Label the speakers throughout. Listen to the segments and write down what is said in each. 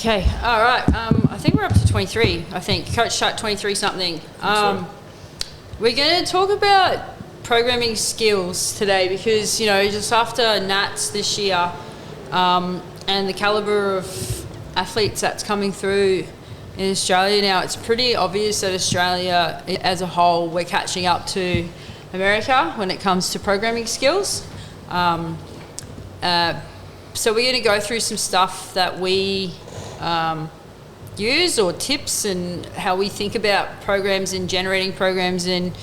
Speaker 1: Okay, all right. I think we're up to 23. I think Coach Shut 23 something. We're going to talk about programming skills today because just after Nats this year, and the caliber of athletes that's coming through in Australia now, it's pretty obvious that Australia as a whole, we're catching up to America when it comes to programming skills. So we're going to go through some stuff that we use or tips and how we think about programs and generating programs and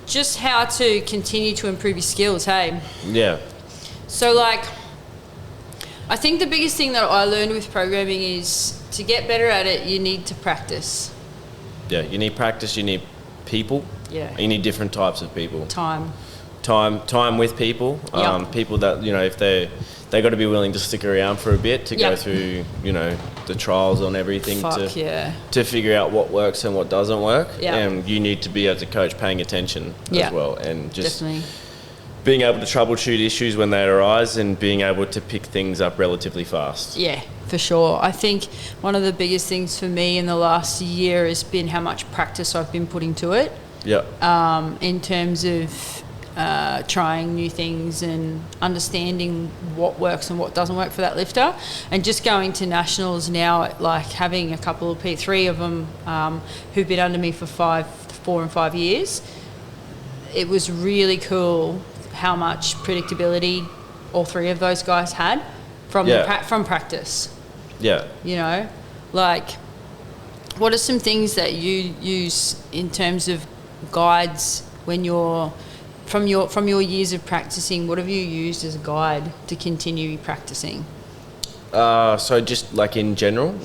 Speaker 1: just how to continue to improve your skills, hey?
Speaker 2: Yeah.
Speaker 1: So I think the biggest thing that I learned with programming is to get better at it, you need to practice.
Speaker 2: Yeah, you need practice, you need people.
Speaker 1: Yeah.
Speaker 2: You need different types of people.
Speaker 1: Time
Speaker 2: with people.
Speaker 1: Yep.
Speaker 2: People that, if they got to be willing to stick around for a bit to go
Speaker 1: Yep.
Speaker 2: through, the trials on everything
Speaker 1: yeah.
Speaker 2: to figure out what works and what doesn't work.
Speaker 1: Yep.
Speaker 2: And you need to be, as a coach, paying attention
Speaker 1: Yep.
Speaker 2: as well. And just
Speaker 1: Definitely.
Speaker 2: being able to troubleshoot issues when they arise and being able to pick things up relatively fast.
Speaker 1: Yeah, for sure. I think one of the biggest things for me in the last year has been how much practice I've been putting to it.
Speaker 2: Yeah.
Speaker 1: In terms of trying new things and understanding what works and what doesn't work for that lifter, and just going to nationals now, having a couple of three of them who've been under me for 4 and 5 years. It was really cool how much predictability all three of those guys had from from practice.
Speaker 2: Yeah.
Speaker 1: What are some things that you use in terms of guides when you're from your years of practicing? What have you used as a guide to continue practicing?
Speaker 2: So just in general,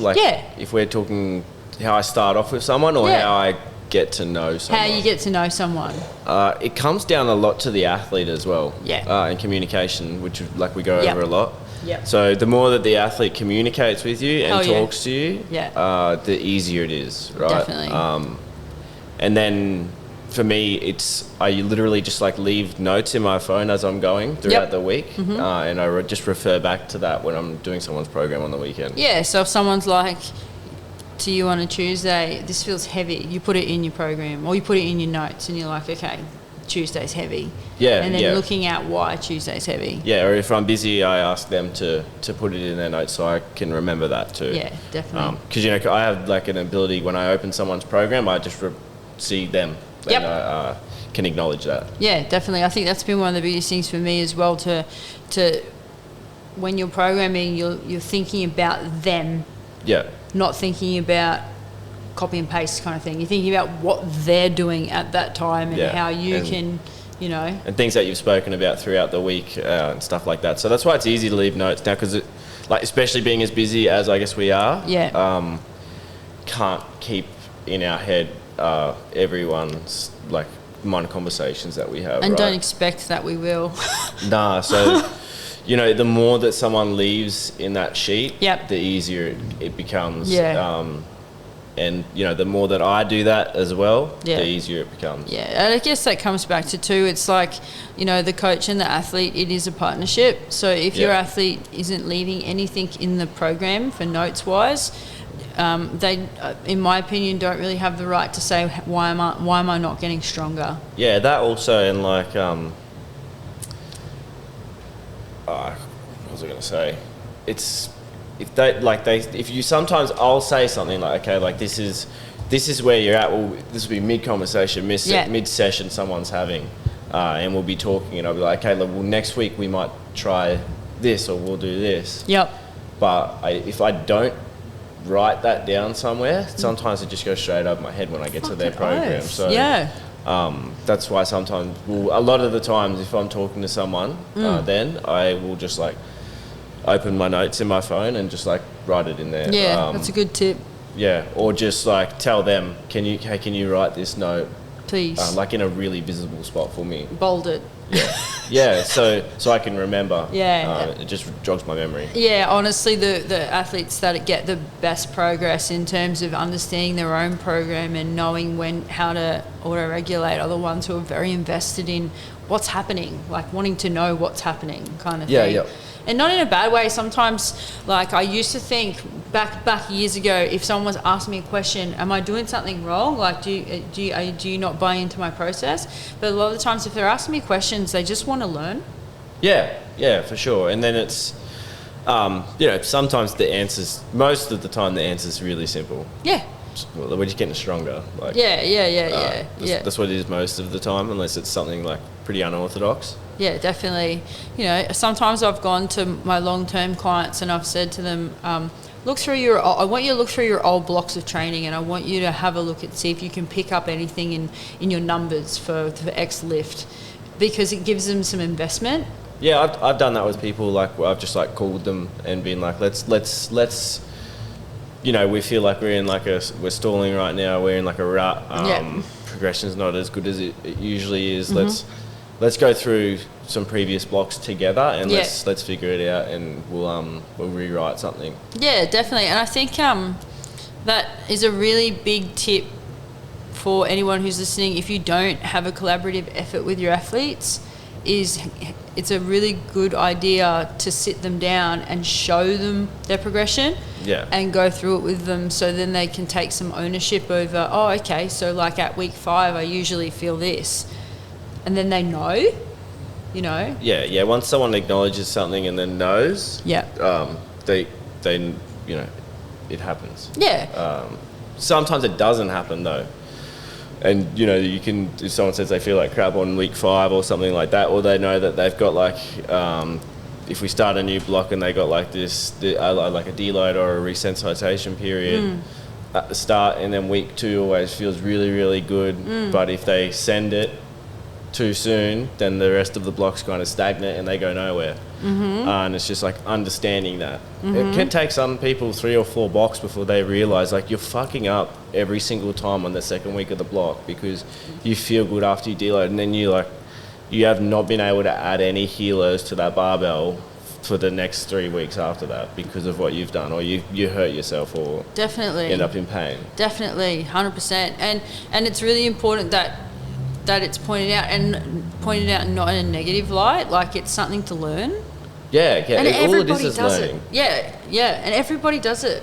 Speaker 2: if we're talking how I start off with someone or how I get to know someone.
Speaker 1: How you get to know someone.
Speaker 2: It comes down a lot to the athlete as well.
Speaker 1: Yeah.
Speaker 2: And communication, which we go over a lot.
Speaker 1: Yep.
Speaker 2: So the more that the athlete communicates with you and talks to you, the easier it is, right?
Speaker 1: Definitely.
Speaker 2: And then for me, I literally just leave notes in my phone as I'm going throughout the week, and I just refer back to that when I'm doing someone's program on the weekend.
Speaker 1: Yeah, so if someone's to you on a Tuesday, this feels heavy, you put it in your program or you put it in your notes and you're like, okay, Tuesday's heavy.
Speaker 2: Yeah.
Speaker 1: And then looking at why Tuesday's heavy.
Speaker 2: Yeah, or if I'm busy, I ask them to put it in their notes so I can remember that too.
Speaker 1: Yeah, definitely.
Speaker 2: Because, I have an ability when I open someone's program, I just see them.
Speaker 1: Yep.
Speaker 2: And I can acknowledge that.
Speaker 1: Yeah, definitely. I think that's been one of the biggest things for me as well, to when you're programming, you're thinking about them.
Speaker 2: Yeah.
Speaker 1: Not thinking about copy and paste kind of thing. You're thinking about what they're doing at that time and how you can,
Speaker 2: And things that you've spoken about throughout the week and stuff like that. So that's why it's easy to leave notes now, because especially being as busy as I guess we are, can't keep in our head everyone's minor conversations that we have.
Speaker 1: And
Speaker 2: right?
Speaker 1: don't expect that we will.
Speaker 2: Nah, so... the more that someone leaves in that sheet, the easier it becomes.
Speaker 1: Yeah.
Speaker 2: And, the more that I do that as well, the easier it becomes.
Speaker 1: Yeah, and I guess that comes back to too, it's the coach and the athlete, it is a partnership. So if your athlete isn't leaving anything in the program for notes-wise, they, in my opinion, don't really have the right to say, why am I not getting stronger?
Speaker 2: Yeah, that also, and what was I going to say? It's if you sometimes I'll say something this is where you're at. Well, this will be mid conversation, mid session someone's having, and we'll be talking, and I'll be like, okay, well next week we might try this or we'll do this.
Speaker 1: Yep.
Speaker 2: But if I don't write that down somewhere, sometimes it just goes straight over my head when I get to their program. So that's why sometimes, a lot of the times, if I'm talking to someone, then I will just open my notes in my phone and just write it in there.
Speaker 1: Yeah, that's a good tip.
Speaker 2: Yeah, or just take them, can you write this note,
Speaker 1: please?
Speaker 2: In a really visible spot for me.
Speaker 1: Bold it.
Speaker 2: Yeah, so I can remember.
Speaker 1: Yeah.
Speaker 2: It just jogs my memory.
Speaker 1: Yeah, honestly, the athletes that get the best progress in terms of understanding their own program and knowing how to auto-regulate are the ones who are very invested in what's happening, wanting to know what's happening kind of thing.
Speaker 2: Yeah.
Speaker 1: And not in a bad way. Sometimes, I used to think back years ago, if someone was asking me a question, am I doing something wrong? Like, do you not buy into my process? But a lot of the times, if they're asking me questions, they just want to learn.
Speaker 2: Yeah, for sure. And then it's, sometimes most of the time, the answer's really simple.
Speaker 1: Yeah.
Speaker 2: Well, we're just getting stronger. Like, That's what it is most of the time, unless it's something like pretty unorthodox.
Speaker 1: Yeah, definitely. Sometimes I've gone to my long-term clients and I've said to them, I want you to look through your old blocks of training, and I want you to have a look and see if you can pick up anything in your numbers for X lift, because it gives them some investment.
Speaker 2: Yeah, I've done that with people. Like, I've just like called them and been like, let's. We feel like we're stalling right now. We're in like a rut. Progression's not as good as it usually is.
Speaker 1: Mm-hmm.
Speaker 2: Let's go through some previous blocks together and let's figure it out, and we'll rewrite something. Yeah,
Speaker 1: definitely. And I think that is a really big tip for anyone who's listening. If you don't have a collaborative effort with your athletes, it's a really good idea to sit them down and show them their progression.
Speaker 2: Yeah.
Speaker 1: And go through it with them, so then they can take some ownership over, okay, so like at week 5 I usually feel this, and then they know.
Speaker 2: Yeah. Once someone acknowledges something and then knows, they it happens.
Speaker 1: Yeah.
Speaker 2: Sometimes it doesn't happen though. And, you can, if someone says they feel like crap on week 5 or something like that, or they know that they've got like, if we start a new block and they got like like a deload or a resensitization period at the start, and then week 2 always feels really, really good. But if they send it too soon, then the rest of the block's kind of stagnant and they go nowhere. And it's just like understanding that. It can take some people 3 or 4 blocks before they realize like you're fucking up every single time on the second week of the block, because you feel good after you deload, and then you have not been able to add any healers to that barbell for the next 3 weeks after that because of what you've done, or you hurt yourself, or
Speaker 1: definitely
Speaker 2: end up in pain.
Speaker 1: Definitely, 100%. And it's really important that it's pointed out not in a negative light, like it's something to learn.
Speaker 2: Yeah.
Speaker 1: And
Speaker 2: all it
Speaker 1: everybody
Speaker 2: is
Speaker 1: does
Speaker 2: learning.
Speaker 1: it. Yeah, and everybody does it.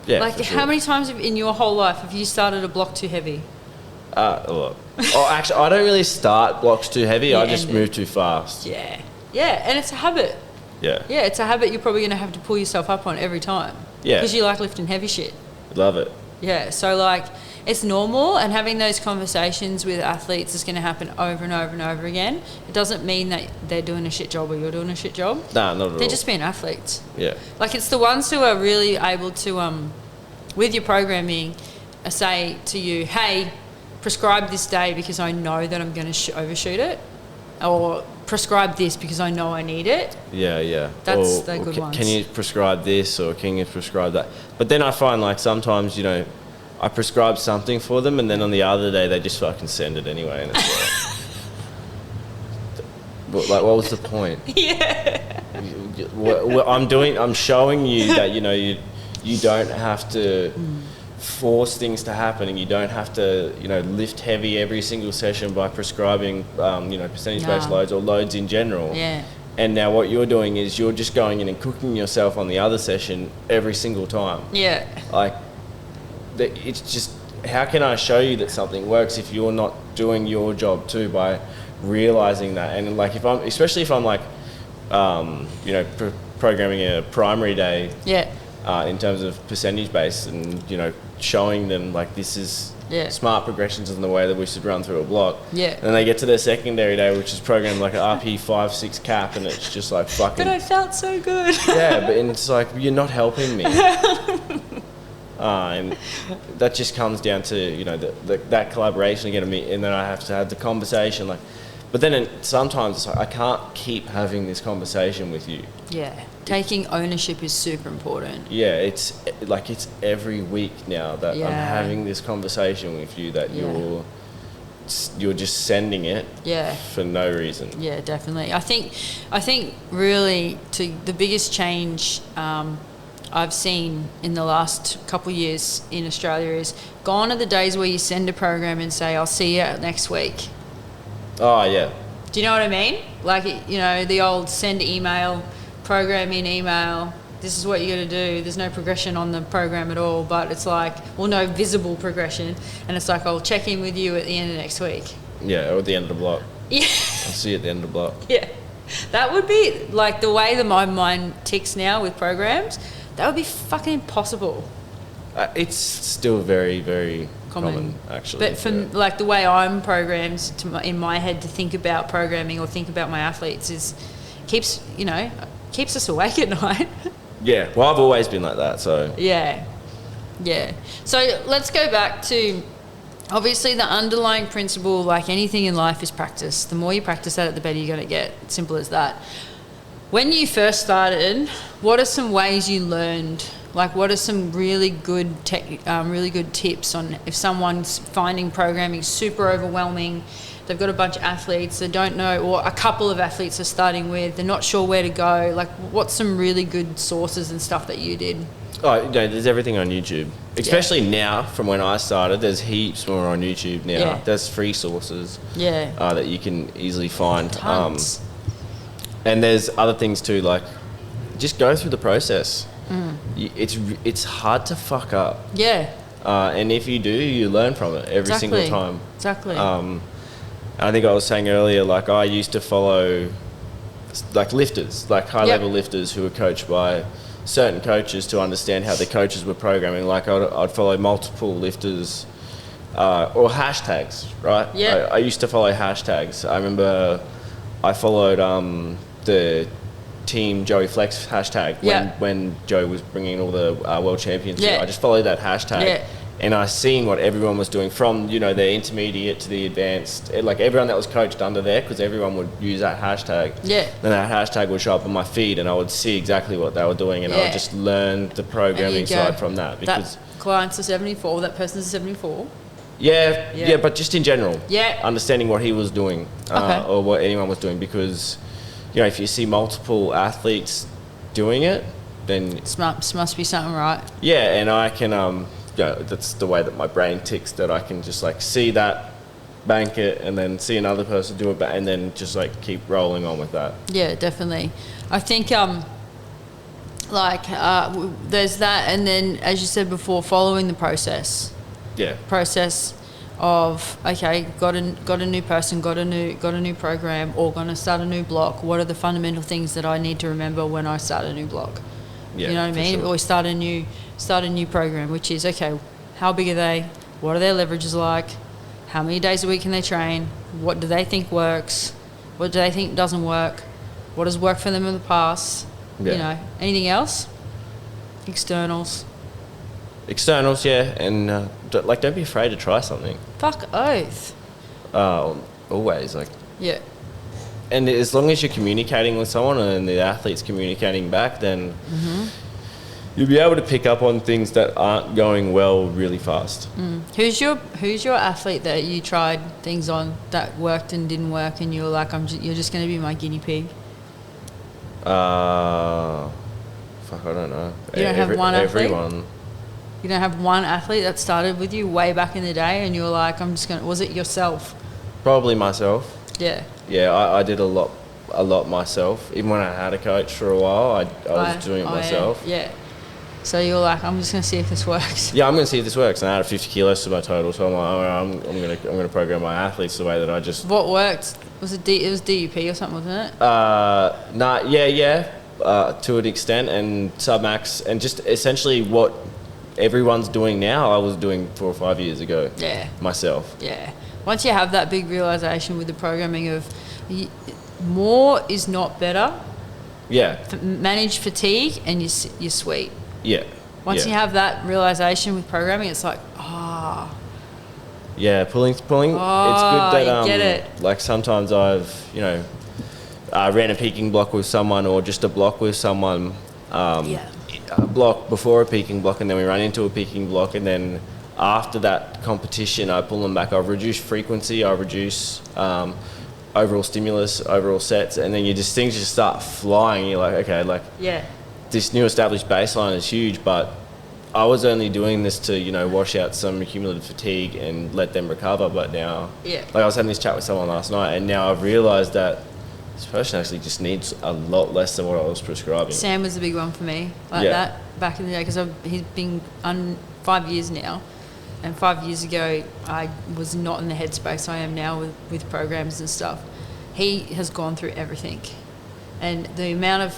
Speaker 2: Yeah.
Speaker 1: Like, how many times in your whole life have you started a block too heavy?
Speaker 2: Actually, I don't really start blocks too heavy. I just move too fast.
Speaker 1: Yeah, and it's a habit.
Speaker 2: Yeah,
Speaker 1: it's a habit you're probably going to have to pull yourself up on every time.
Speaker 2: Yeah,
Speaker 1: because you like lifting heavy shit.
Speaker 2: Love it.
Speaker 1: Yeah, so like, it's normal, and having those conversations with athletes is going to happen over and over and over again. It doesn't mean that they're doing a shit job or you're doing a shit job.
Speaker 2: Nah, not at all.
Speaker 1: They're just being athletes.
Speaker 2: Yeah.
Speaker 1: Like, it's the ones who are really able to, with your programming, say to you, hey, prescribe this day because I know that I'm going to overshoot it, or prescribe this because I know I need it.
Speaker 2: Yeah.
Speaker 1: That's the good ones.
Speaker 2: Can you prescribe this, or can you prescribe that? But then I find like sometimes, I prescribe something for them, and then on the other day they just fucking send it anyway, and it's like, what was the point?
Speaker 1: Yeah.
Speaker 2: I'm showing you that you don't have to force things to happen, and you don't have to lift heavy every single session by prescribing percentage-based loads or loads in general.
Speaker 1: Yeah.
Speaker 2: And now what you're doing is you're just going in and cooking yourself on the other session every single time.
Speaker 1: Yeah.
Speaker 2: Like, it's just, how can I show you that something works if you're not doing your job too, by realizing that? And like, especially if I'm like, programming a primary day.
Speaker 1: Yeah.
Speaker 2: In terms of percentage base, and showing them like this is smart progressions in the way that we should run through a block.
Speaker 1: Yeah.
Speaker 2: And then they get to their secondary day, which is programmed like an RP 5-6 cap, and it's just like fucking.
Speaker 1: But I felt so good.
Speaker 2: Yeah, but it's like, you're not helping me. And that just comes down to that collaboration again, and then I have to have the conversation like. But then sometimes it's like, I can't keep having this conversation with you.
Speaker 1: Yeah, taking ownership is super important.
Speaker 2: Yeah, it's every week now that I'm having this conversation with you, that you're just sending it for no reason. Yeah,
Speaker 1: definitely. I think really the biggest change I've seen in the last couple of years in Australia is, gone are the days where you send a program and say, I'll see you next week.
Speaker 2: Oh, yeah.
Speaker 1: Do you know what I mean? Like, the old send email, program in email, this is what you got to do. There's no progression on the program at all, but it's like, well, no visible progression. And it's like, I'll check in with you at the end of next week.
Speaker 2: Yeah, or at the end of the block.
Speaker 1: Yeah.
Speaker 2: I'll see you at the end of the block.
Speaker 1: Yeah. That would be, like, the way that my mind ticks now with programs, that would be fucking impossible.
Speaker 2: It's still very, very common actually.
Speaker 1: But from like the way I'm programmed in my head to think about programming or think about my athletes is keeps us awake at night.
Speaker 2: Yeah, well, I've always been like that, so.
Speaker 1: Yeah. So let's go back to, obviously the underlying principle, like anything in life, is practice. The more you practice at it, the better you're going to get. Simple as that. When you first started, what are some ways you learned? Like, what are some really good tips on if someone's finding programming super overwhelming, they've got a bunch of athletes, they don't know, or a couple of athletes are starting with, they're not sure where to go. Like, what's some really good sources and stuff that you did?
Speaker 2: Oh, there's everything on YouTube. Especially now, from when I started, there's heaps more on YouTube now.
Speaker 1: Yeah.
Speaker 2: There's free sources that you can easily find.
Speaker 1: Tons.
Speaker 2: And there's other things too, like just go through the process. It's hard to fuck up.
Speaker 1: Yeah.
Speaker 2: And if you do, you learn from it every single time.
Speaker 1: Exactly.
Speaker 2: I think I was saying earlier, like I used to follow like lifters, like high level lifters who were coached by certain coaches to understand how the coaches were programming. Like I'd follow multiple lifters or hashtags, right?
Speaker 1: Yeah.
Speaker 2: I used to follow hashtags. I remember I followed the Team Joey Flex hashtag when Joey was bringing all the world champions.
Speaker 1: Yeah.
Speaker 2: I just followed that hashtag, and I seen what everyone was doing from their intermediate to the advanced. Like everyone that was coached under there, because everyone would use that hashtag.
Speaker 1: Yeah.
Speaker 2: Then that hashtag would show up on my feed, and I would see exactly what they were doing, and I would just learn the programming side from that. Because
Speaker 1: that client's a 74, that person's a 74.
Speaker 2: Yeah, but just in general.
Speaker 1: Yeah.
Speaker 2: Understanding what he was doing or what anyone was doing, because if you see multiple athletes doing it, then
Speaker 1: It must be something right.
Speaker 2: Yeah, and I can that's the way that my brain ticks, that I can just like see that, bank it, and then see another person do it, and then just like keep rolling on with that.
Speaker 1: Yeah, definitely. I think there's that, and then as you said before, following the process.
Speaker 2: Yeah.
Speaker 1: Process of, okay, got a new person, got a new program, or gonna start a new block. What are the fundamental things that I need to remember when I start a new block?
Speaker 2: Yeah,
Speaker 1: you know what I mean?
Speaker 2: sure.
Speaker 1: Or start a new program, which is, okay, how big are they? What are their leverages like? How many days a week can they train? What do they think works? What do they think doesn't work? What has worked for them in the past?
Speaker 2: Yeah.
Speaker 1: Anything else? Externals,
Speaker 2: yeah, and don't be afraid to try something.
Speaker 1: fuck oath.
Speaker 2: Always, like.
Speaker 1: Yeah.
Speaker 2: And as long as you're communicating with someone and the athlete's communicating back, then you'll be able to pick up on things that aren't going well really fast.
Speaker 1: Who's your athlete that you tried things on that worked and didn't work, and you were like, you're just going to be my guinea pig?
Speaker 2: Fuck, I don't know.
Speaker 1: You don't have one athlete?
Speaker 2: Everyone.
Speaker 1: You don't have one athlete that started with you way back in the day, and you were like, was it yourself?
Speaker 2: Probably myself.
Speaker 1: Yeah.
Speaker 2: Yeah, I did a lot myself. Even when I had a coach for a while, I was doing it myself.
Speaker 1: Yeah. So you're like, I'm just going to see if this works.
Speaker 2: Yeah, I'm going to see if this works. And I added 50 kilos to my total, so I'm like, all right, I'm going to program my athletes the way that I just.
Speaker 1: What worked? Was it it was DUP or something, wasn't it?
Speaker 2: To an extent, and submax, and just essentially what everyone's doing now, I was doing 4 or 5 years ago.
Speaker 1: Yeah.
Speaker 2: Myself.
Speaker 1: Yeah. Once you have that big realization with the programming of more is not better.
Speaker 2: Yeah.
Speaker 1: Manage fatigue and you're sweet.
Speaker 2: Yeah.
Speaker 1: Once you have that realization with programming, it's like,
Speaker 2: Yeah, pulling. It's good that
Speaker 1: I get it.
Speaker 2: Like sometimes I've ran a peaking block with someone, or just a block with someone. A block before a peaking block, and then we run into a peaking block, and then after that competition, I pull them back. I've reduced frequency. I reduce overall stimulus, overall sets, and then things just start flying. You're like, okay, this new established baseline is huge, but I was only doing this to, wash out some accumulated fatigue and let them recover. But now, I was having this chat with someone last night, and now I've realised that this person actually just needs a lot less than what I was prescribing.
Speaker 1: Sam was a big one for me, like that back in the day, because he's been 5 years now, and 5 years ago I was not in the headspace I am now with programs and stuff. He has gone through everything, and the amount of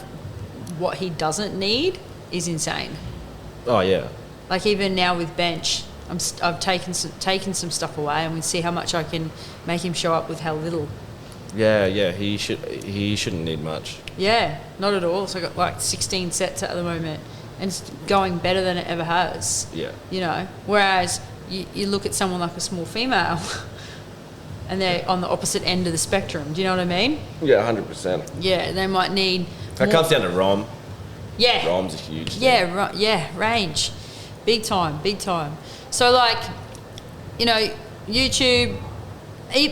Speaker 1: what he doesn't need is insane.
Speaker 2: Oh yeah.
Speaker 1: Like even now with bench, I've taken some stuff away, and we see how much I can make him show up with how little.
Speaker 2: Yeah. He shouldn't need much.
Speaker 1: Yeah, not at all. So I got like 16 sets at the moment, and it's going better than it ever has.
Speaker 2: Yeah.
Speaker 1: You know, whereas you look at someone like a small female, and they're on the opposite end of the spectrum. Do you know what I mean?
Speaker 2: Yeah, 100%.
Speaker 1: Yeah, they might need.
Speaker 2: That comes down to ROM.
Speaker 1: Yeah.
Speaker 2: ROM's a huge thing.
Speaker 1: Yeah, range, big time. So like, you know, YouTube.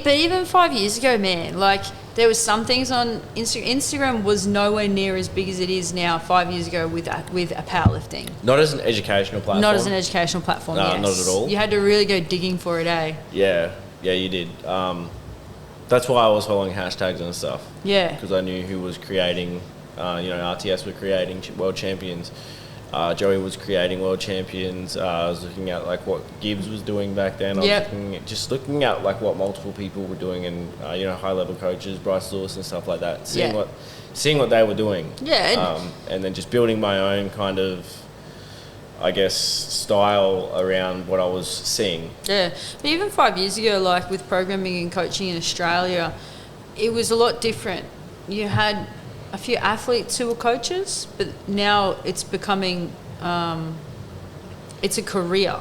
Speaker 1: But even 5 years ago, man, like there was some things on Instagram. Instagram was nowhere near as big as it is now 5 years ago with a powerlifting.
Speaker 2: Not as an educational platform.
Speaker 1: Not as an educational platform,
Speaker 2: No,
Speaker 1: yes.
Speaker 2: not at all.
Speaker 1: You had to really go digging for it, eh?
Speaker 2: Yeah, you did. That's why I was following hashtags and stuff.
Speaker 1: Yeah.
Speaker 2: Because I knew who was creating, RTS were creating world champions. Joey was creating world champions. I was looking at like what Gibbs was doing back then. I was looking at like what multiple people were doing, and high level coaches, Bryce Lewis and stuff like that. Seeing what they were doing.
Speaker 1: Yeah.
Speaker 2: And then just building my own kind of, I guess, style around what I was seeing.
Speaker 1: Yeah. But even 5 years ago, like with programming and coaching in Australia, it was a lot different. You had a few athletes who were coaches, but now it's becoming, it's a career.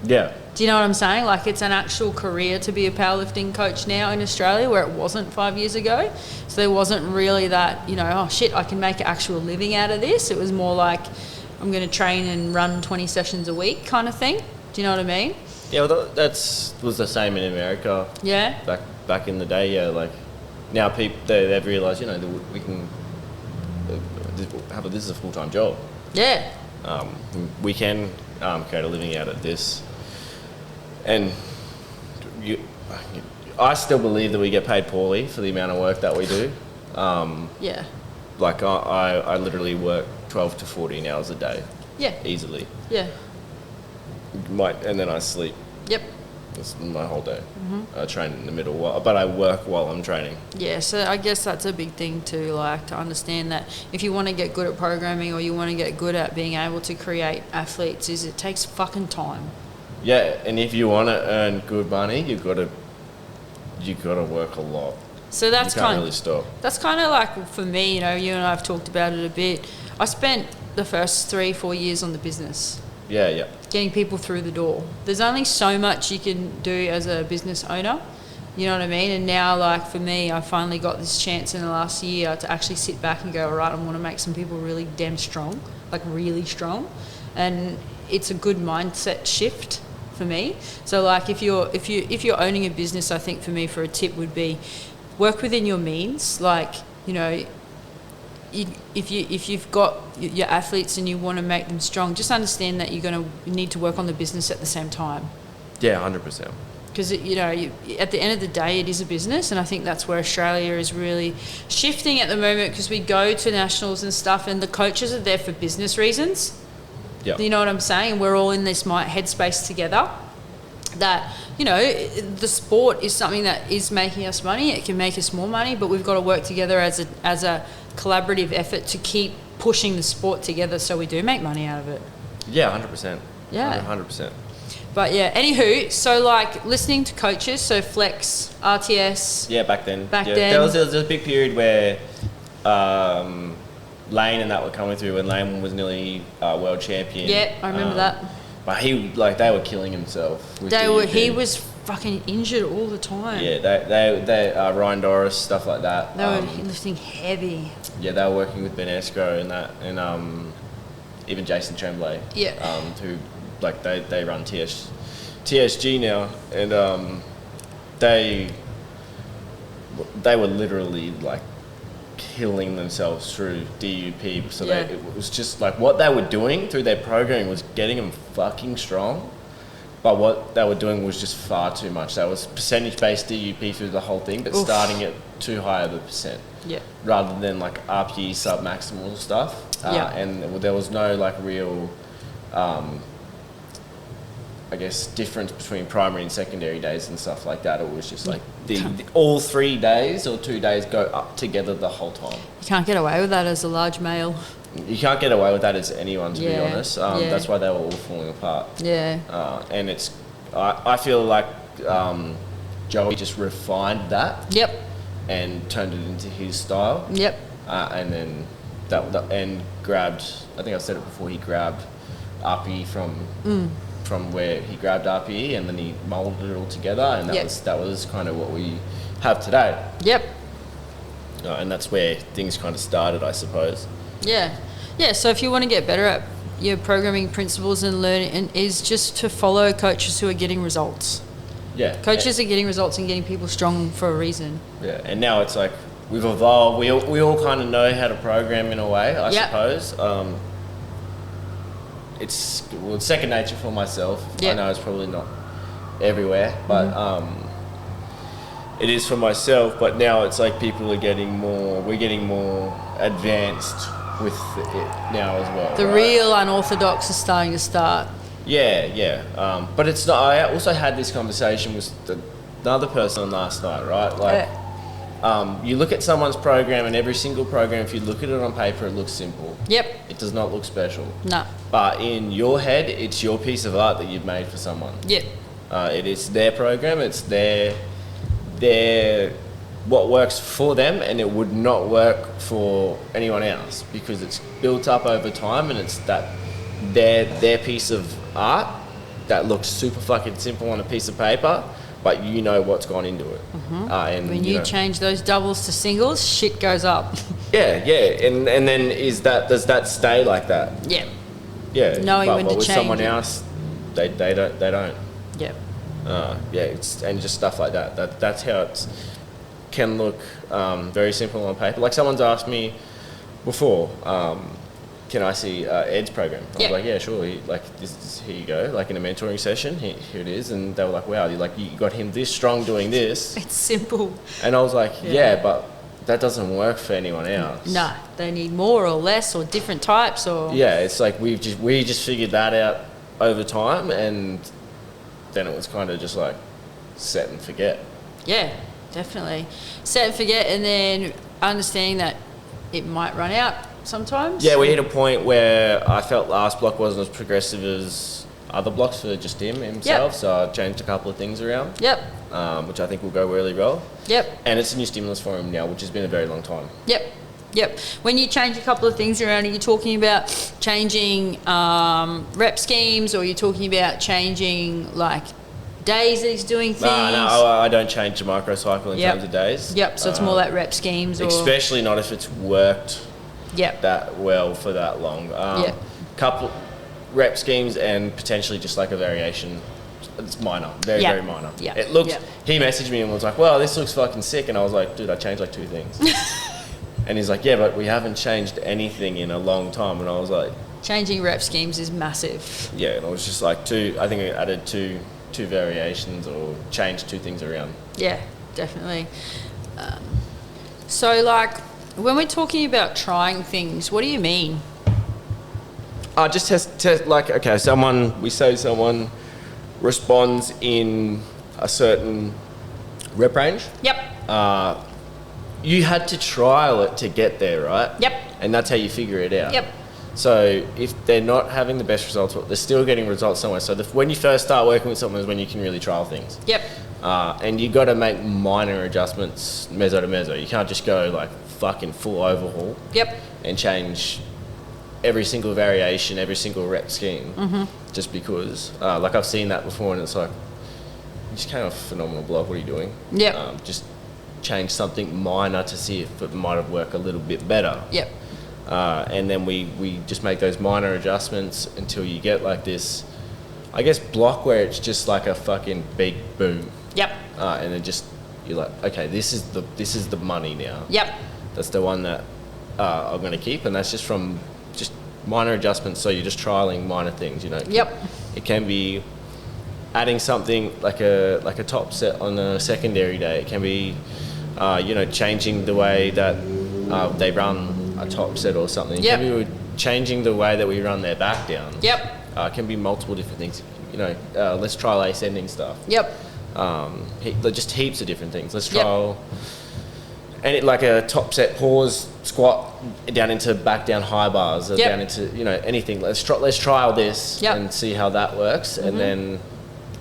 Speaker 2: Yeah.
Speaker 1: Do you know what I'm saying? Like it's an actual career to be a powerlifting coach now in Australia, where it wasn't 5 years ago. So there wasn't really that, oh shit, I can make an actual living out of this. It was more like I'm going to train and run 20 sessions a week kind of thing. Do you know what I mean?
Speaker 2: Yeah, well, that was the same in America.
Speaker 1: Yeah.
Speaker 2: Back in the day, yeah. Like now, people they've realised, that we can this is a full-time job.
Speaker 1: Yeah.
Speaker 2: We can create a living out of this, and I still believe that we get paid poorly for the amount of work that we do.
Speaker 1: Yeah.
Speaker 2: Like I literally work 12 to 14 hours a day.
Speaker 1: Yeah.
Speaker 2: Easily.
Speaker 1: Yeah.
Speaker 2: And then I sleep.
Speaker 1: Yep.
Speaker 2: That's my whole day. I train in the middle, but I work while I'm training.
Speaker 1: Yeah, so I guess that's a big thing too, like to understand that if you want to get good at programming or you want to get good at being able to create athletes, it takes fucking time.
Speaker 2: Yeah, and if you want to earn good money, you got to work a lot.
Speaker 1: So that's
Speaker 2: you can't really stop.
Speaker 1: That's kind of like for me, you and I have talked about it a bit. I spent the first 3-4 years on the business.
Speaker 2: Yeah.
Speaker 1: Getting people through the door. There's only so much you can do as a business owner. You know what I mean? And now, like for me, I finally got this chance in the last year to actually sit back and go, all right, I want to make some people really damn strong, like really strong. And it's a good mindset shift for me. So like if you're owning a business, I think for me, for a tip would be work within your means. Like, if you've got your athletes and you want to make them strong, just understand that you're going to need to work on the business at the same time.
Speaker 2: Yeah, 100%.
Speaker 1: Because at the end of the day, it is a business, and I think that's where Australia is really shifting at the moment. Because we go to nationals and stuff, and the coaches are there for business reasons.
Speaker 2: Yeah.
Speaker 1: You know what I'm saying? We're all in this headspace together. That the sport is something that is making us money. It can make us more money, but we've got to work together as a collaborative effort to keep pushing the sport together, so we do make money out of it.
Speaker 2: Yeah, 100%.
Speaker 1: Yeah,
Speaker 2: 100%.
Speaker 1: But yeah, anywho, so like listening to coaches, so Flex, RTS.
Speaker 2: Yeah, back then.
Speaker 1: Then
Speaker 2: there was a big period where Lane and that were coming through, when Lane was nearly world champion.
Speaker 1: Yeah, I remember that.
Speaker 2: But they were killing himself.
Speaker 1: He was fucking injured all the time.
Speaker 2: Yeah, they Ryan Doris, stuff like that.
Speaker 1: They were lifting heavy.
Speaker 2: Yeah, they were working with Ben Escrow and that, and even Jason Tremblay.
Speaker 1: Yeah.
Speaker 2: Who they run TSG now, and they were literally like killing themselves through DUP. So it was just like what they were doing through their programming was getting them fucking strong. But what they were doing was just far too much. That was percentage-based DUP through the whole thing, but starting at too high of a percent.
Speaker 1: Yeah.
Speaker 2: Rather than like RPE sub-maximal stuff. And there was no like real, I guess, difference between primary and secondary days and stuff like that. It was just like all 3 days or 2 days go up together the whole time.
Speaker 1: You can't get away with that as a large male.
Speaker 2: You can't get away with that as anyone, to be honest. That's why they were all falling apart.
Speaker 1: Yeah.
Speaker 2: And it's, I feel like Joey just refined that.
Speaker 1: Yep.
Speaker 2: And turned it into his style.
Speaker 1: Yep.
Speaker 2: And then and grabbed, I think I said it before, he grabbed RPE from where he grabbed RPE, and then he molded it all together, and that was kind of what we have today.
Speaker 1: Yep.
Speaker 2: And that's where things kind of started, I suppose.
Speaker 1: Yeah. So if you want to get better at your programming principles and learning, and is just to follow coaches who are getting results.
Speaker 2: Yeah.
Speaker 1: Coaches are getting results and getting people strong for a reason.
Speaker 2: Yeah. And now it's like we've evolved. We all kind of know how to program in a way, I suppose. It's second nature for myself. I know it's probably not everywhere, but it is for myself. But now it's like people are we're getting more advanced with it now as well.
Speaker 1: The real unorthodox is starting to start.
Speaker 2: Yeah. But it's not. I also had this conversation with another person last night, right? Like, you look at someone's program, and every single program, if you look at it on paper, it looks simple. Yep. It does not look special. No. But in your head, it's your piece of art that you've made for someone. Yep. It is their program. It's their what works for them, and it would not work for anyone else because it's built up over time, and it's that their piece of art that looks super fucking simple on a piece of paper, but you know what's gone into it. And
Speaker 1: when you change those doubles to singles, shit goes up.
Speaker 2: Yeah, and then does that stay like that? Yeah. Yeah.
Speaker 1: Knowing when to
Speaker 2: with
Speaker 1: change
Speaker 2: someone else, they don't.
Speaker 1: Yep.
Speaker 2: And just stuff like that. That's how it can look very simple on paper. Like someone's asked me before, can I see Ed's program? I was like, yeah, sure. Here you go. Like in a mentoring session, here it is. And they were like, wow, you got him this strong doing this.
Speaker 1: It's simple.
Speaker 2: And I was like, yeah, but that doesn't work for anyone else.
Speaker 1: No, they need more or less or different types or.
Speaker 2: Yeah, it's like we just figured that out over time, and then it was kind of just like set and forget. Yeah,
Speaker 1: definitely. Set and forget, and then understanding that it might run out sometimes.
Speaker 2: Yeah, we hit a point where I felt last block wasn't as progressive as other blocks for just himself, so I changed a couple of things around. Yep. Which I think will go really well. Yep. And it's a new stimulus for him now, which has been a very long time.
Speaker 1: Yep. When you change a couple of things around, are you talking about changing rep schemes, or are you talking about changing like days that he's doing things?
Speaker 2: No, I don't change the microcycle in terms of days.
Speaker 1: Yep, so it's more like rep schemes.
Speaker 2: Especially not if it's worked that well for that long. Couple rep schemes and potentially just like a variation. It's minor, very minor. Yeah. It looked. He messaged me and was like, "Well, this looks fucking sick," and I was like, "Dude, I changed like 2 things." And he's like, "Yeah, but we haven't changed anything in a long time," and I was like,
Speaker 1: "Changing rep schemes is massive."
Speaker 2: Yeah, and it was just like I think I added two variations or changed 2 things around. Yeah,
Speaker 1: definitely. So, like, when we're talking about trying things, what do you mean?
Speaker 2: Just test like, okay, someone responds in a certain rep range. Yep. You had to trial it to get there, right? Yep. And that's how you figure it out. Yep. So if they're not having the best results, they're still getting results somewhere. So when you first start working with someone is when you can really trial things. Yep. And you got to make minor adjustments, meso to meso. You can't just go like fucking full overhaul. Yep. And change every single variation, every single rep scheme, just because. Like I've seen that before, and it's like, you just came off a phenomenal block. What are you doing? Yep. Just change something minor to see if it might have worked a little bit better. Yep. And then we just make those minor adjustments until you get like this, I guess, block where it's just like a fucking big boom. Yep. And then just you're like, okay, this is the money now. Yep. That's the one that I'm going to keep, and that's just from just minor adjustments. So you're just trialing minor things, you know. Yep. It can be adding something like a top set on a secondary day. It can be, changing the way that they run a top set or something.
Speaker 1: Yep.
Speaker 2: It can be changing the way that we run their back down.
Speaker 1: Yep.
Speaker 2: It can be multiple different things. Let's trial ascending stuff.
Speaker 1: Yep.
Speaker 2: Just heaps of different things. Let's trial like a top set pause squat down into back down high bars or down into anything. Let's trial this and see how that works, and then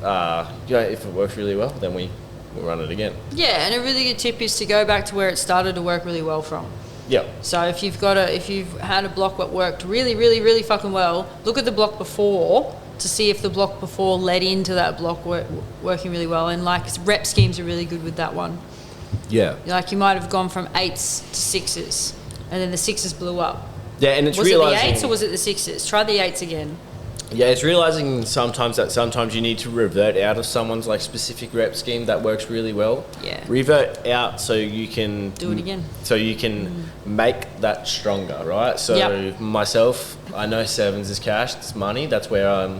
Speaker 2: if it works really well, then we'll run it again. Yeah,
Speaker 1: and a really good tip is to go back to where it started to work really well from.
Speaker 2: Yep.
Speaker 1: So if you've had a block that worked really, really, really fucking well, look at the block before to see if the block before led into that block working really well. And like rep schemes are really good with that one.
Speaker 2: Yeah.
Speaker 1: Like you might have gone from 8s to 6s, and then the 6s blew up.
Speaker 2: Yeah, and it's
Speaker 1: was
Speaker 2: realizing...
Speaker 1: it the 8s or was it the 6s? Try the 8s again.
Speaker 2: Yeah, it's realizing sometimes you need to revert out of someone's like specific rep scheme that works really well.
Speaker 1: Yeah.
Speaker 2: Revert out so you can
Speaker 1: do it again.
Speaker 2: So you can make that stronger, right? So myself, I know 7s is cash, it's money. That's where I'm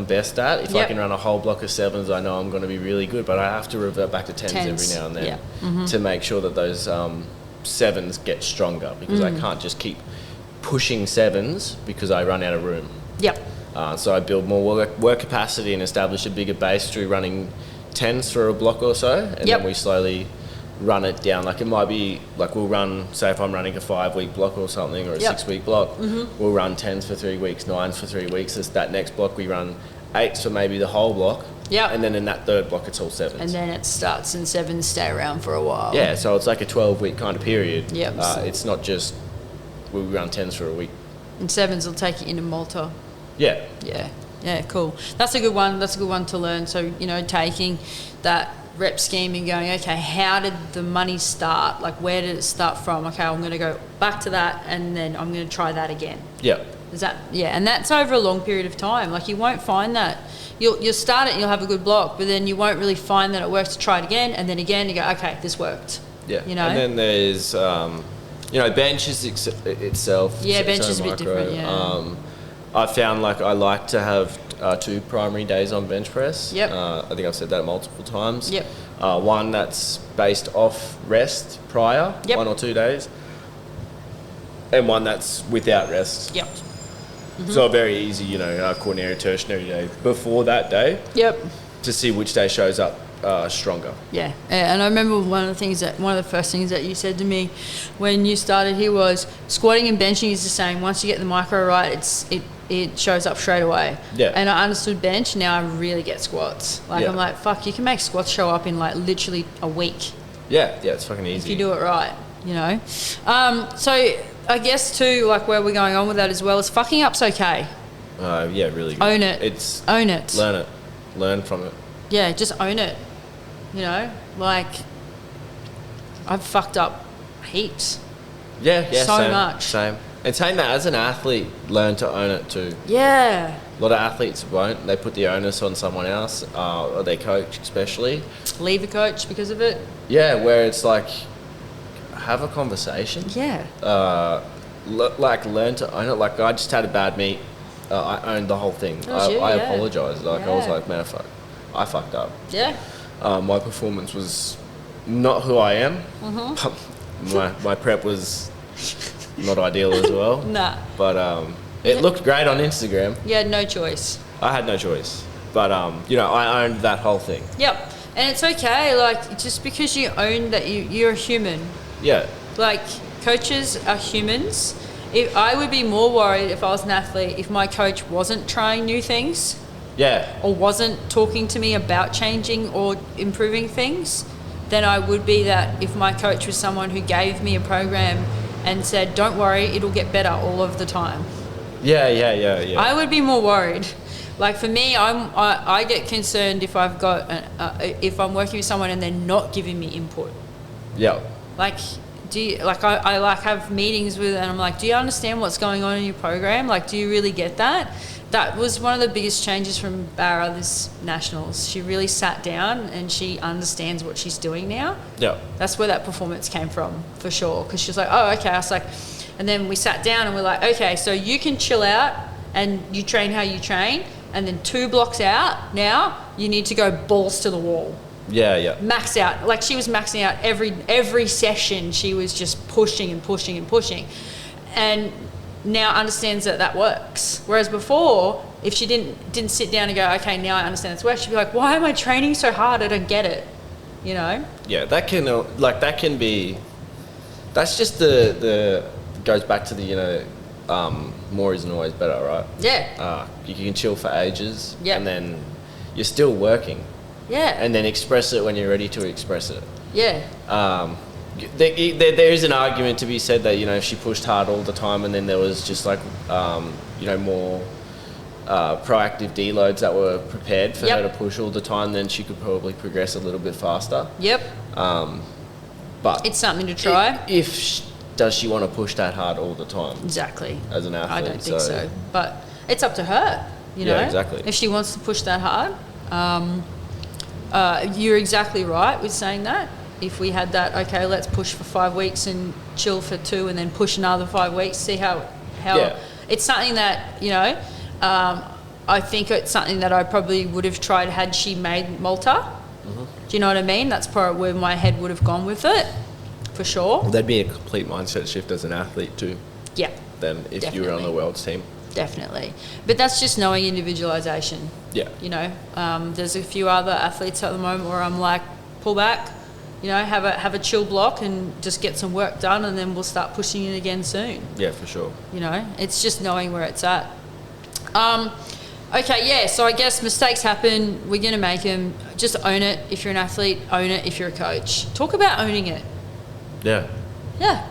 Speaker 2: best at. If I can run a whole block of 7s, I know I'm going to be really good. But I have to revert back to 10s every now and then to make sure that those 7s get stronger, because I can't just keep pushing 7s because I run out of room.
Speaker 1: Yep.
Speaker 2: So I build more work capacity and establish a bigger base through running 10s for a block or so, and then we slowly run it down. Like it might be like we'll run, say if I'm running a 5-week block or something, or a 6-week block, we'll run 10s for 3 weeks, 9s for 3 weeks. That next block we run 8s for maybe the whole block.
Speaker 1: Yeah.
Speaker 2: And then in that third block it's all 7s.
Speaker 1: And then it starts and 7s stay around for a while.
Speaker 2: Yeah, so it's like a 12-week kind of period.
Speaker 1: Yep.
Speaker 2: It's not just we'll run 10s for a week.
Speaker 1: And 7s will take you into Malta.
Speaker 2: Yeah.
Speaker 1: Yeah, cool. That's a good one. That's a good one to learn. So, taking that rep scheme and going, okay, how did the money start? Like, where did it start from? Okay, I'm going to go back to that, and then I'm going to try that again.
Speaker 2: Yeah.
Speaker 1: And that's over a long period of time. Like, you won't find that. You'll start it and you'll have a good block, but then you won't really find that it works to try it again, and then again you go, okay, this worked.
Speaker 2: Yeah. And then there's, bench is itself.
Speaker 1: Yeah, bench is a bit different, yeah.
Speaker 2: I found like I like to have 2 primary days on bench press.
Speaker 1: Yep.
Speaker 2: I think I've said that multiple times.
Speaker 1: Yep.
Speaker 2: One that's based off rest prior, 1 or 2 days, and one that's without rest.
Speaker 1: Yep.
Speaker 2: So a very easy, quaternary, tertiary day before that day.
Speaker 1: Yep.
Speaker 2: To see which day shows up stronger.
Speaker 1: Yeah, and I remember one of the first things that you said to me when you started here was squatting and benching is the same. Once you get the micro right, it shows up straight away. Yeah. And I understood bench. Now I really get squats. Like I'm like, fuck, you can make squats show up in like literally a week.
Speaker 2: Yeah, it's fucking easy.
Speaker 1: If you do it right, So I guess too, like where we're going on with that as well is fucking up's okay.
Speaker 2: Yeah, really good.
Speaker 1: Own it. Own it.
Speaker 2: Learn it. Learn from it.
Speaker 1: Yeah, just own it. Like I've fucked up heaps.
Speaker 2: Yeah,
Speaker 1: so
Speaker 2: same,
Speaker 1: much.
Speaker 2: Same. And saying that as an athlete, learn to own it too.
Speaker 1: Yeah.
Speaker 2: A lot of athletes won't. They put the onus on someone else, or their coach especially.
Speaker 1: Leave a coach because of it.
Speaker 2: Yeah, where it's like, have a conversation.
Speaker 1: Yeah.
Speaker 2: Learn to own it. Like I just had a bad meet. I owned the whole thing. I apologized. Like I was like, man, fuck, I fucked up.
Speaker 1: Yeah.
Speaker 2: My performance was not who I am. My prep was not ideal as well.
Speaker 1: Nah.
Speaker 2: But it looked great on Instagram.
Speaker 1: You had no choice.
Speaker 2: I had no choice. But I owned that whole thing.
Speaker 1: Yep. And it's okay, like just because you own that you're a human.
Speaker 2: Yeah.
Speaker 1: Like coaches are humans. I would be more worried if I was an athlete if my coach wasn't trying new things.
Speaker 2: Yeah.
Speaker 1: Or wasn't talking to me about changing or improving things, than I would be that if my coach was someone who gave me a program and said, don't worry, it'll get better all of the time.
Speaker 2: Yeah.
Speaker 1: I would be more worried. Like for me, I get concerned if I've got if I'm working with someone and they're not giving me input.
Speaker 2: Yeah.
Speaker 1: Like, I like have meetings with, and I'm like, do you understand what's going on in your program? Like, do you really get that? That was one of the biggest changes from Barra this nationals. She really sat down and she understands what she's doing now.
Speaker 2: Yeah.
Speaker 1: That's where that performance came from, for sure. Because she was like, oh, okay. I was like, and then we sat down and we're like, okay, so you can chill out and you train how you train, and then 2 blocks out, now you need to go balls to the wall.
Speaker 2: Yeah.
Speaker 1: Max out. Like she was maxing out every session. She was just pushing and pushing and pushing. And now understands that works. Whereas before, if she didn't sit down and go, okay, now I understand this works, she'd be like, why am I training so hard? I don't get it. You know? Yeah,
Speaker 2: that can be, that's just the goes back to the, you know, more isn't always better, right?
Speaker 1: Yeah.
Speaker 2: You can chill for ages,
Speaker 1: yep.
Speaker 2: and then you're still working.
Speaker 1: Yeah.
Speaker 2: And then express it when you're ready to express it.
Speaker 1: Yeah.
Speaker 2: There is an argument to be said that, you know, if she pushed hard all the time and then there was just like, you know, more proactive deloads that were prepared for
Speaker 1: yep.
Speaker 2: her to push all the time, then she could probably progress a little bit faster.
Speaker 1: Yep.
Speaker 2: But
Speaker 1: it's something to try.
Speaker 2: Does she want to push that hard all the time?
Speaker 1: Exactly.
Speaker 2: As an athlete,
Speaker 1: I don't think so. But it's up to her. You know.
Speaker 2: Yeah, exactly.
Speaker 1: If she wants to push that hard. You're exactly right with saying that. If we had that, okay, let's push for 5 weeks and chill for 2 and then push another 5 weeks, see how
Speaker 2: yeah.
Speaker 1: It's something that, you know, I think it's something that I probably would have tried had she made Malta. Mm-hmm. Do you know what I mean? That's probably where my head would have gone with it, for sure.
Speaker 2: Well, that'd be a complete mindset shift as an athlete too.
Speaker 1: Yeah.
Speaker 2: Then if definitely. You were on the world's team.
Speaker 1: Definitely. But that's just knowing individualization.
Speaker 2: Yeah.
Speaker 1: You know, there's a few other athletes at the moment where I'm like, pull back, you know, have a chill block and just get some work done, and then we'll start pushing it again soon.
Speaker 2: Yeah, for sure.
Speaker 1: You know, it's just knowing where it's at. Okay, yeah, so I guess mistakes happen. We're going to make them. Just own it. If you're an athlete, own it. If you're a coach, talk about owning it.
Speaker 2: Yeah.
Speaker 1: Yeah.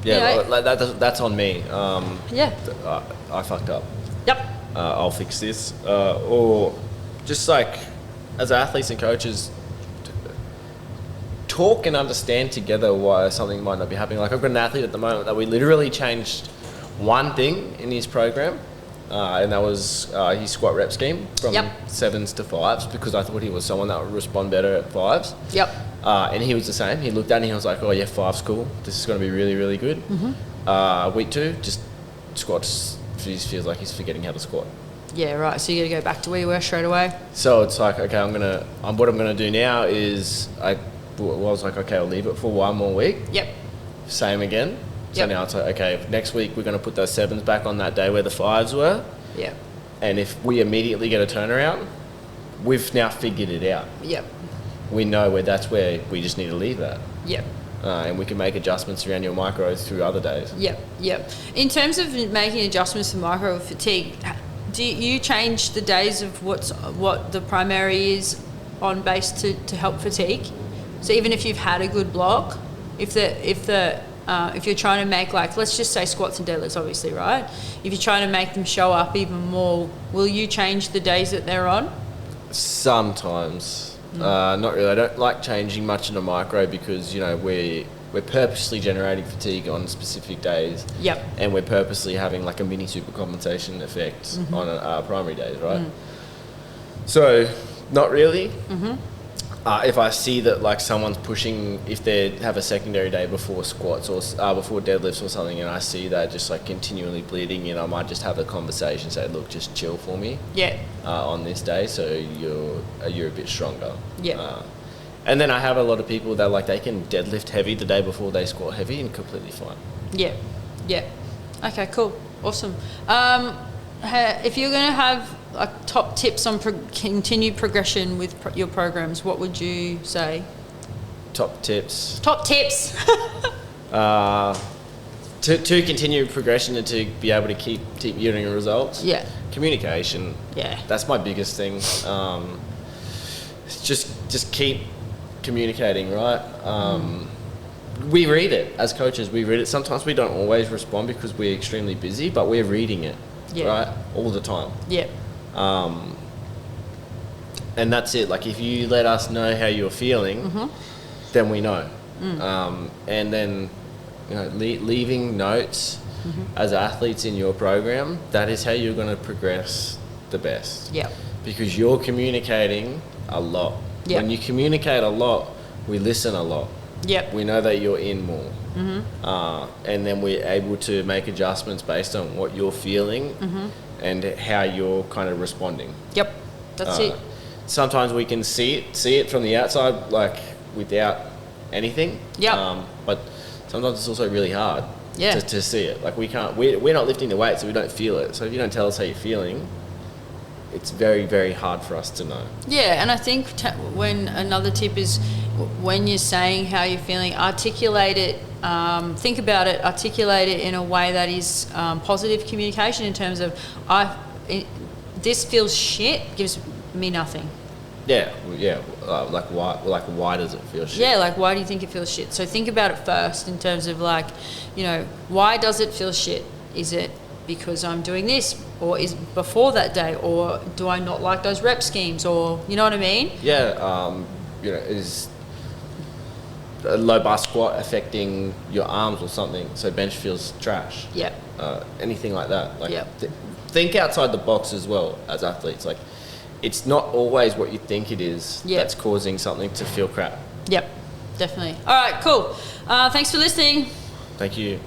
Speaker 2: Yeah, you know, that's on me.
Speaker 1: Yeah.
Speaker 2: I fucked up.
Speaker 1: Yep.
Speaker 2: I'll fix this. Or just like, as athletes and coaches, talk and understand together why something might not be happening. Like, I've got an athlete at the moment that we literally changed one thing in his program, and that was his squat rep scheme from 7s to 5s, because I thought he was someone that would respond better at 5s.
Speaker 1: Yep.
Speaker 2: And he was the same. He looked at it and he was like, oh yeah, 5's cool. This is going to be really, really good. Mm-hmm. Week 2, just squats. He feels like he's forgetting how to squat.
Speaker 1: Yeah, right. So you got to go back to where you were straight away.
Speaker 2: So it's like, okay, what I'm going to do now is I was like, okay, I'll leave it for 1 more week. Yep. Same again. So now it's like, okay, next week we're going to put those 7s back on that day where the 5s were. Yep. And if we immediately get a turnaround, we've now figured it out. Yep. We know that's where we just need to leave that. Yep. And we can make adjustments around your micros through other days. Yep. In terms of making adjustments for micro fatigue, do you change the days of what the primary is on base to help fatigue? So even if you've had a good block, if you're trying to make, like, let's just say squats and deadlifts, obviously, right? If you're trying to make them show up even more, will you change the days that they're on? Sometimes. Not really. I don't like changing much in a micro because, you know, we're purposely generating fatigue on specific days. Yep. And we're purposely having like a mini supercompensation effect on our primary days, right? So, not really. If I see that like someone's pushing, if they have a secondary day before squats or before deadlifts or something, and I see that just like continually bleeding, you know, I might just have a conversation, say, look, just chill for me. Yeah. On this day, so you're a bit stronger. Yeah. And then I have a lot of people that like they can deadlift heavy the day before they squat heavy and completely fine. Yeah. Yeah. Okay. Cool. Awesome. If you're going to have like top tips on continued progression with your programs, what would you say? Top tips. To continue progression and to be able to keep yielding results. Yeah. Communication. Yeah. That's my biggest thing. Just keep communicating, right? We read it as coaches. We read it. Sometimes we don't always respond because we're extremely busy, but we're reading it. Yeah. Right? All the time. Yeah. And that's it. Like, if you let us know how you're feeling, then we know. And then, you know, leaving notes as athletes in your program, that is how you're going to progress the best. Yeah. Because you're communicating a lot. Yeah. When you communicate a lot, we listen a lot.
Speaker 1: Yep.
Speaker 2: We know that you're in more. And then we're able to make adjustments based on what you're feeling and how you're kind of responding.
Speaker 1: Yep. That's it.
Speaker 2: Sometimes we can see it from the outside, like without anything.
Speaker 1: Yep.
Speaker 2: But sometimes it's also really hard
Speaker 1: Yeah.
Speaker 2: to see it. Like we're not lifting the weight, so we don't feel it. So if you don't tell us how you're feeling, it's very, very hard for us to know.
Speaker 1: Yeah, and I think when another tip is when you're saying how you're feeling, articulate it, think about it, articulate it in a way that is positive communication in terms of, this feels shit, gives me nothing.
Speaker 2: Yeah. Like why does it feel shit?
Speaker 1: Yeah, like why do you think it feels shit? So think about it first in terms of like, why does it feel shit? Is it because I'm doing this, or is before that day, or do I not like those rep schemes, or you know what I mean?
Speaker 2: Yeah. Is a low bar squat affecting your arms or something? So bench feels trash.
Speaker 1: Yeah.
Speaker 2: Anything like that. Like
Speaker 1: Yeah.
Speaker 2: Think outside the box as well as athletes. Like it's not always what you think it is that's causing something to feel crap.
Speaker 1: Yep, definitely. All right, cool. Thanks for listening.
Speaker 2: Thank you.